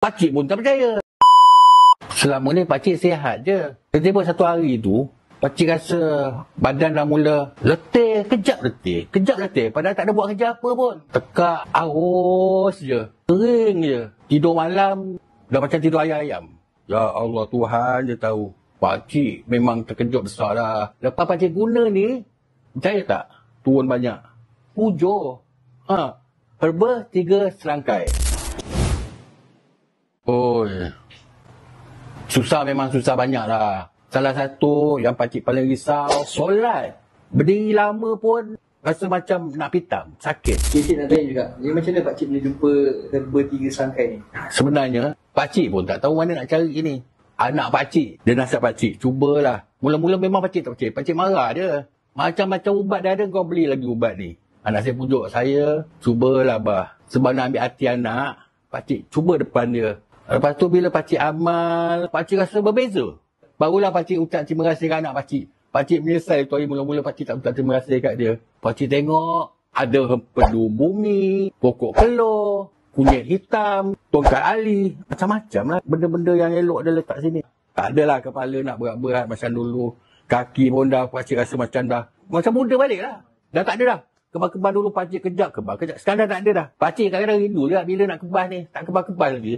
Pakcik pun tak percaya. Selama ni pakcik sihat je. Tiba-tiba satu hari tu, pakcik rasa badan dah mula letih, kejap letih. Padahal tak ada buat kerja apa pun. Tekak, aus je. Kering je. Tidur malam, dah macam tidur ayam-ayam. Ya Allah, Tuhan je tahu. Pakcik memang terkejut besar dah. Lepas pakcik guna ni, percaya tak? Turun banyak. 7. Herba 3 serangkai. Oi. Susah memang susah banyak lah. Salah satu yang pakcik paling risau, solat. Berdiri lama pun rasa macam nak pitam. Sakit. Cik nak tanya juga, ni macam mana pakcik boleh jumpa herba 3 serangkai ni? Sebenarnya, pakcik pun tak tahu mana nak cari ni. Anak pakcik, dia nasihat pakcik, cubalah. Mula-mula memang pakcik tak percaya. Pakcik marah dia. Macam-macam ubat dah ada, kau beli lagi ubat ni. Anak saya pujuk saya, cubalah bah. Sebab nak ambil hati anak, pakcik cuba depan dia. Lepas tu bila pakcik amal, pakcik rasa berbeza. Barulah pakcik ucap terima kasih kat anak pakcik. Pakcik menyesal tu hari mula-mula pakcik tak ucap terima kasih kat dia. Pakcik tengok, ada hempedu bumi, pokok kelor, kunyit hitam, tongkat ali, macam-macam lah. Benda-benda yang elok dia letak sini. Tak adalah kepala nak berat-berat macam dulu. Kaki pun dah pakcik rasa macam muda balik lah. Dah tak ada dah. Kebas-kebas dulu pakcik kejap. Sekarang dah tak ada dah. Pakcik kadang-kadang rindu je bila nak kebas ni. Tak kebas-kebas lagi.